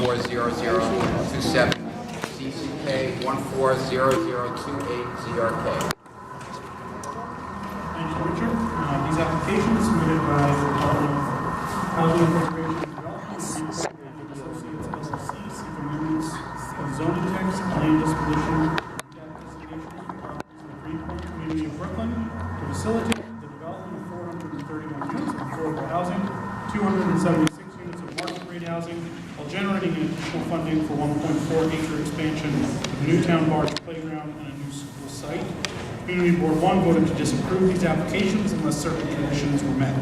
140027, CCK 140028ZRK. Thank you, Richard. These applications submitted by the Department of Housing and Conservation Development, Associates LLC, seek amendments of zoning text, land disposition, and designations for properties in the Greenpoint community of Brooklyn to facilitate the development of 431 units of affordable housing, 276 units of market rate housing, while generating additional funding for 1.4-acre expansion of the Newtown Barge Playground and a new school site. Community Board 1 voted to disapprove these applications unless certain conditions were met.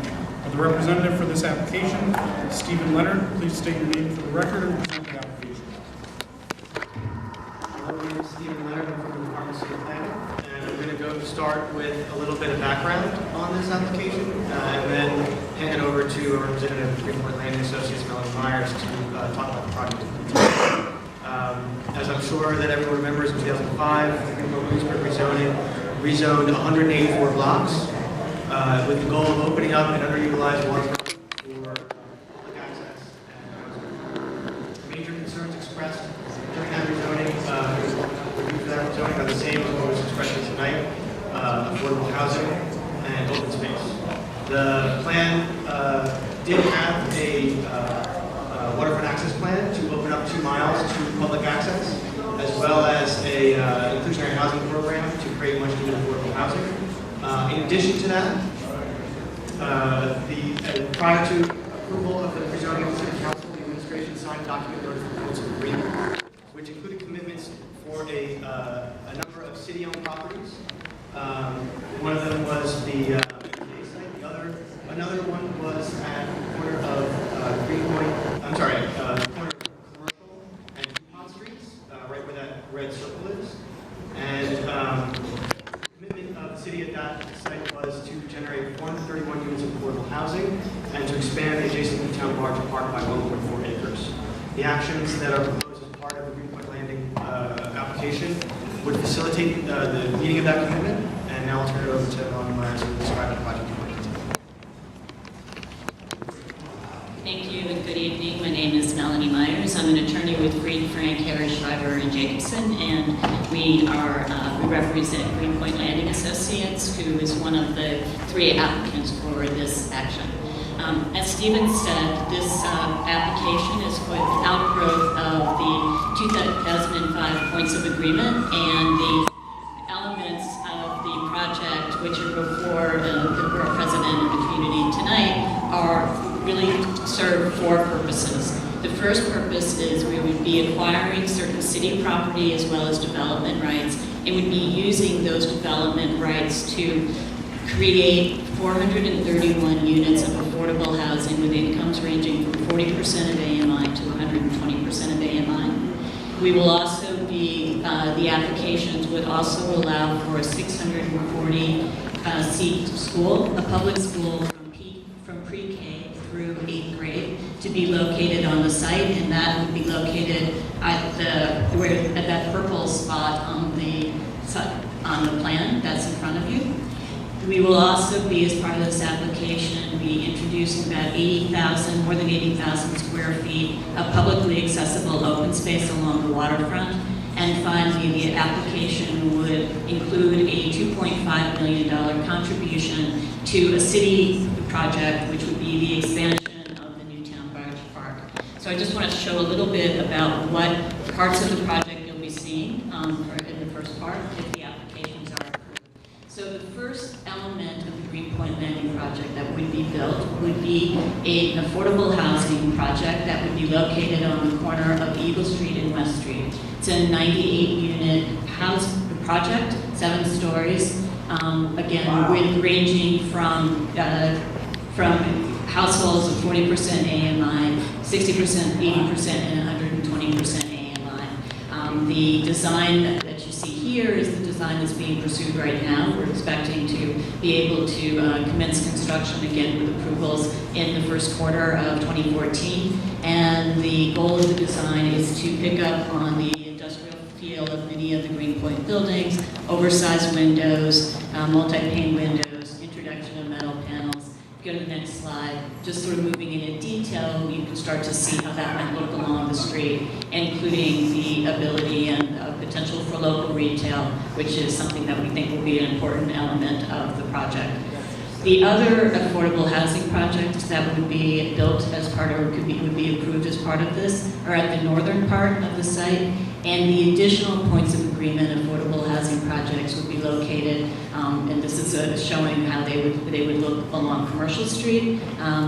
The representative for this application, Stephen Leonard, please state your name for the record and present the application. Hello, my name is Stephen Leonard. I'm from the Department of City Planning, and I'm going to start with a little bit of background on this application, and then hand it over to a representative of Gptlanding Associates, Melanie Myers, to talk about the project. As I'm sure that everyone remembers, in 2005, the Greenpoint rezoned 184 blocks with the goal of opening up an underutilized waterfront for public access. Major concerns expressed during that rezoning are the same as what was expressed tonight: affordable housing and open space. The plan did have a waterfront access plan to open up 2 miles to public access, as well as a inclusionary housing program to create much needed affordable housing. In addition to that, prior to approval of the rezoning of the City Council, the administration signed a document known as the Council Agreement, which included commitments for a number of city-owned properties. One of them was the site. Another one was at the corner of Greenpoint. I'm sorry, the corner of Commercial and DuPont Streets, right where that red circle is. And commitment of the city at that site was to generate 431 units of affordable housing and to expand the adjacent Newtown Barge Park by 1.4 acres. The actions that are proposed as part of the Greenpoint Landing application would facilitate the meeting of that commitment. And now I'll turn it over to Melanie Myers to describe the project. Thank you and good evening. My name is Melanie Myers. I'm an attorney with Fried, Frank, Harris, Schreiber, and Jacobson, and we represent Greenpoint Landing Associates, who is one of the 3 applicants for this action. As Stephen said, this application is for the outgrowth of the 2005 points of agreement, and the elements of the project, which are before the borough president and the community tonight, are really serve 4 purposes. The first purpose is we would be acquiring certain city property as well as development rights, and would be using those development rights to create 431 units of affordable housing with incomes ranging from 40% of AMI to 120% of AMI. We will also be, the applications would also allow for a 640 seat school, a public school from pre-K through 8th grade, to be located on the site, and that would be located at that purple spot on the plan that's in front of you. We will also be, as part of this application, be introducing about more than 80,000 square feet of publicly accessible open space along the waterfront. And finally, the application would include a $2.5 million contribution to a city project, which would be the expansion of the Newtown Barge Park. So I just want to show a little bit about what parts of the project you'll be seeing in the first part, if the applications are approved. So the first element of the Greenpoint Landing project that would be built would be an affordable housing project that would be located on the corner of Eagle Street and West Street. It's a 98-unit house project, 7 stories, again, with ranging from households of 40% AMI, 60%, 80%, and 120% AMI. The design that you see here is the design that's being pursued right now. We're expecting to be able to commence construction again with approvals in the first quarter of 2014. And the goal of the design is to pick up on the industrial feel of many of the Greenpoint buildings, oversized windows, multi-pane windows, introduction of metal panels, Go to the next slide. Just sort of moving in detail, you can start to see how that might look along the street, including the ability and potential for local retail, which is something that we think will be an important element of the project. The other affordable housing projects that would be built as part of, or would be approved as part of this, are at the northern part of the site, and the additional points of agreement affordable housing projects would be located, and this is showing how they would look along Commercial Street.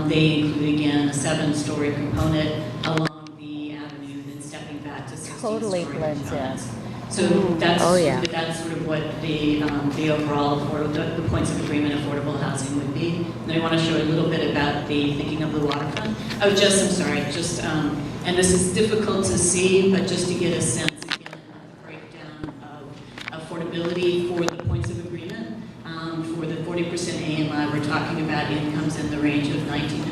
They include, again, a 7-story component along the avenue, then stepping back to 16-story Totally blends in. components. So that's, that's sort of what the overall, or the points of agreement affordable housing would be. And I want to show a little bit about the thinking of the waterfront. Oh, I'm sorry, and this is difficult to see, but just to get a sense, again, of the breakdown of affordability for the points of agreement. For the 40% AMI, we're talking about incomes in the range of $19,000 to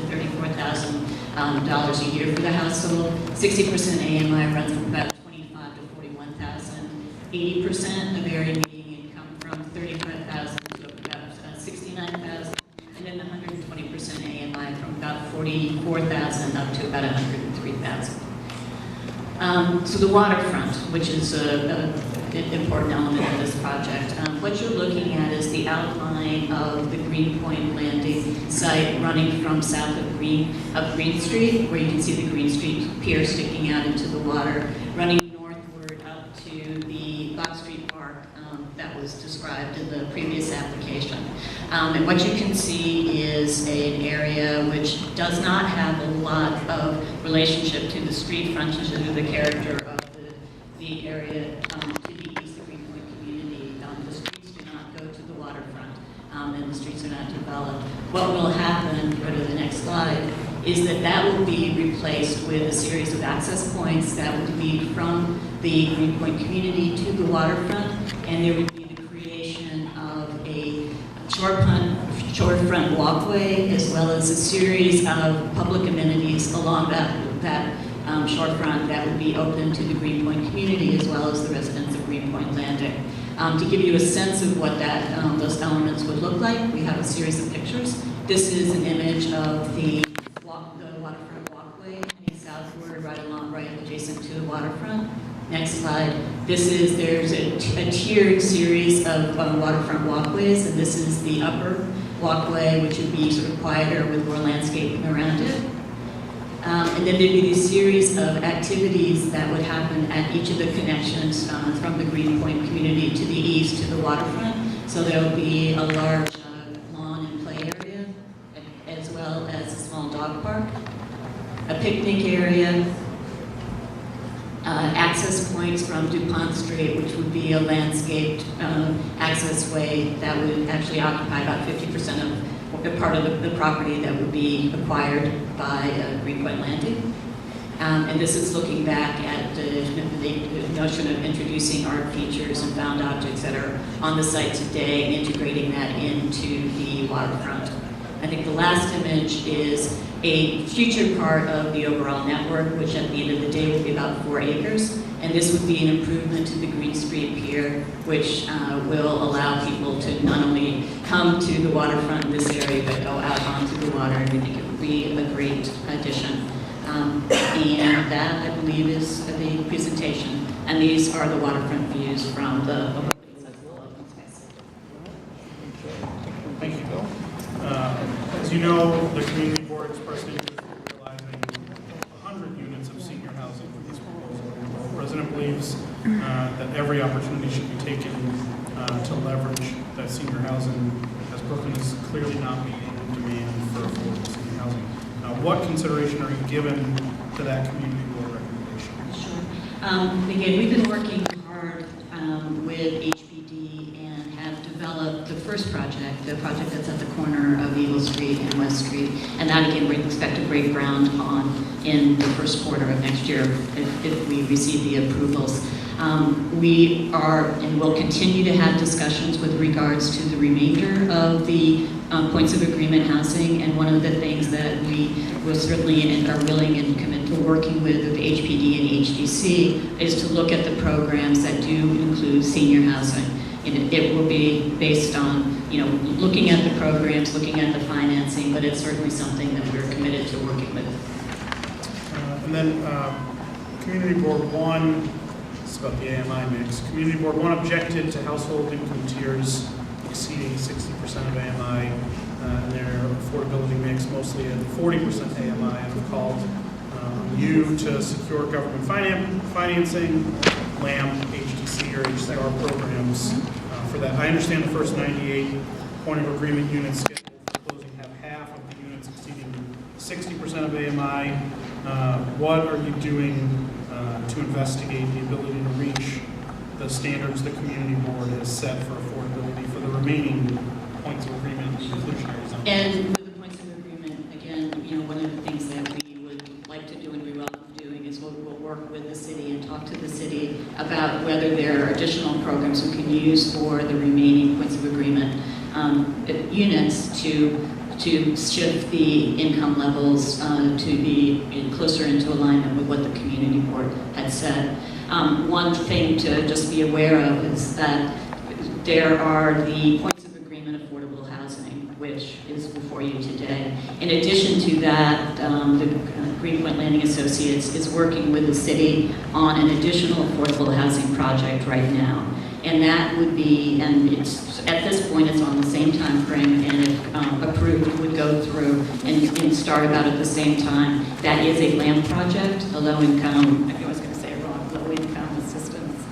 $34,000 a year for the household. 60% AMI runs from about 80% of area median income from 35,000 to about 69,000, and then the 120% AMI from about 44,000 up to about 103,000. So the waterfront, which is an important element of this project, what you're looking at is the outline of the Greenpoint Landing site running from south of Green Street, where you can see the Green Street pier sticking out into the water, running northward up to the Box Street Park that was described in the previous application. And what you can see is an area which does not have a lot of relationship to the street frontage or the character of the area to the east of Greenpoint community. The streets do not go to the waterfront, and the streets are not developed. What will happen, go to the next slide, is that will be replaced with a series of access points that would lead from the Greenpoint community to the waterfront, and there would be the creation of a shorefront walkway, as well as a series of public amenities along that shorefront that would be open to the Greenpoint community, as well as the residents of Greenpoint Landing. To give you a sense of what those elements would look like, we have a series of pictures. This is an image of the waterfront walkway heading southward, right adjacent to the waterfront. Next slide. There's a tiered series of waterfront walkways, and this is the upper walkway, which would be sort of quieter with more landscaping around it. And then there'd be these series of activities that would happen at each of the connections from the Greenpoint community to the east to the waterfront. So there will be a large lawn and play area, as well as a small dog park, a picnic area, access points from DuPont Street, which would be a landscaped access way that would actually occupy about 50% of part of the property that would be acquired by Greenpoint Landing. And this is looking back at the notion of introducing art features and found objects that are on the site today and integrating that into the waterfront. I think the last image is a future part of the overall network, which at the end of the day will be about 4 acres. And this would be an improvement to the Green Street Pier, which will allow people to not only come to the waterfront in this area, but go out onto the water, and we think it would be a great addition. And that, I believe, is the presentation. And these are the waterfront views from the open space. Thank you, Bill. As you know, the Community Board expressed interest in realizing 100 units of senior housing with this proposal. The President believes that every opportunity should be taken to leverage that senior housing, as Brooklyn is clearly not meeting demand for affordable senior housing. What consideration are you given to that Community Board recommendation? Sure. Again, we've been working hard with HPD and have developed the first project, the project that's at the corner of Eagle Street and West Street. And that, again, we expect to break ground on in the first quarter of next year if we receive the approvals. We are and will continue to have discussions with regards to the remainder of the points of agreement housing, and one of the things that we will certainly and are willing and commit to working with the HPD and HDC is to look at the programs that do include senior housing. And it will be based on looking at the programs, looking at the financing, but it's certainly something that we're committed to working with. And then Community Board 1, it's about the AMI mix. Community Board 1 objected to household income tiers exceeding 60% of AMI and their affordability mix, mostly at 40% AMI, and called you to secure government financing, LAMP, HDC, or HCR programs for that. I understand the first 98 point of agreement units scheduled for closing have half of the units exceeding 60% of AMI. What are you doing to investigate the ability to reach the standards the community board has set for affordability for the remaining points of agreement inclusionary zone? And with the points of agreement, again, one of the things that we would like to do and we welcome doing is we'll work with the city and talk to the city about whether there are additional programs we can use for the remaining points of agreement units to shift the income levels to be closer into alignment with what the community board had said. One thing to just be aware of is that there are the points of agreement affordable housing, which is before you today. In addition to that, the Greenpoint Landing Associates is working with the city on an additional affordable housing project right now. And that would be, and it's at this point it's on the same time frame, and if approved, would go through and start about at the same time. That is a LAMP project, a low-income, I was going to say it wrong, low-income assistance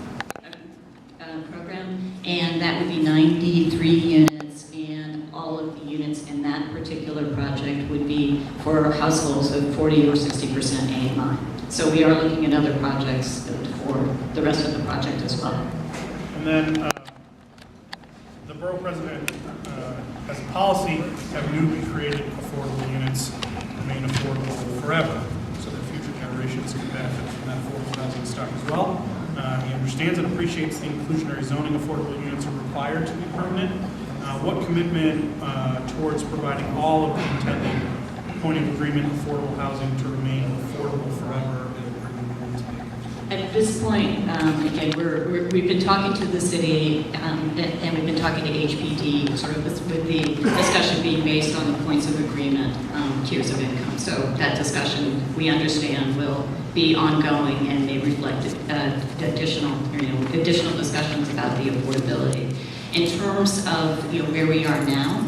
program, and that would be 93 units, and all of the units in that particular project would be for households of 40 or 60% AMI. So we are looking at other projects for the rest of the project as well. And then the borough president, as a policy, have newly created affordable units remain affordable forever, so that future generations can benefit from that affordable housing stock as well. He understands and appreciates the inclusionary zoning affordable units are required to be permanent. What commitment towards providing all of the intended point of agreement affordable housing to remain affordable forever? At this point, again, we've been talking to the city and we've been talking to HPD, sort of with the discussion being based on the points of agreement, tiers of income. So that discussion, we understand, will be ongoing and may reflect additional discussions about the affordability. In terms of where we are now,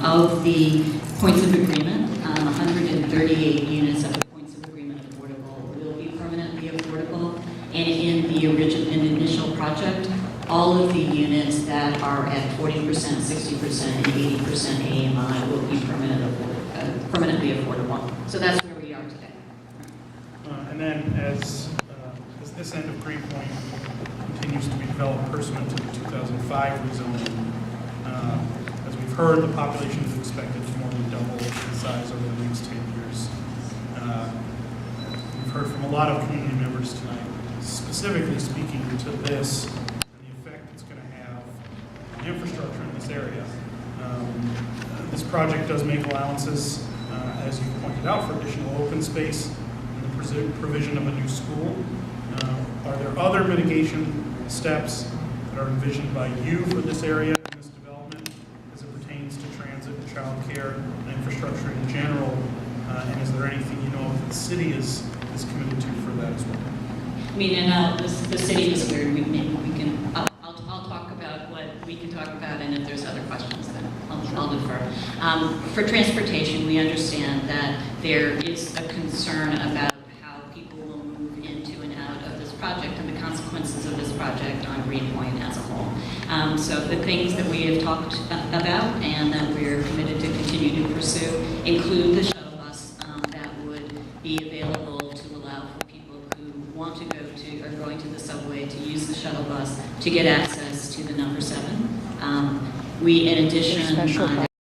of the points of agreement, 138 units of the points of agreement affordable will be permanently affordable. And in the initial project, all of the units that are at 40%, 60%, and 80% AMI will be permanently affordable. So that's where we are today. And then as this end of Greenpoint continues to be developed pursuant to the 2005 rezoning, as we've heard, the population is expected to more than double in size over the next 10 years. We've heard from a lot of community members tonight, specifically speaking to this and the effect it's going to have on infrastructure in this area. This project does make allowances, as you pointed out, for additional open space and the provision of a new school. Are there other mitigation steps that are envisioned by you for this area and this development as it pertains to transit and child care and infrastructure in general? And is there anything you know that the city is committed to for that as well? I mean, and the city is where we can. I'll talk about what we can talk about, and if there's other questions, then I'll defer. For transportation, we understand that there is a concern about how people will move into and out of this project and the consequences of this project on Greenpoint as a whole. So the things that we have talked about and that we're committed to continue to pursue include the shuttle bus that would be available to allow for people who want to go to or going to the subway to use the shuttle bus to get access to the number 7. We, in addition,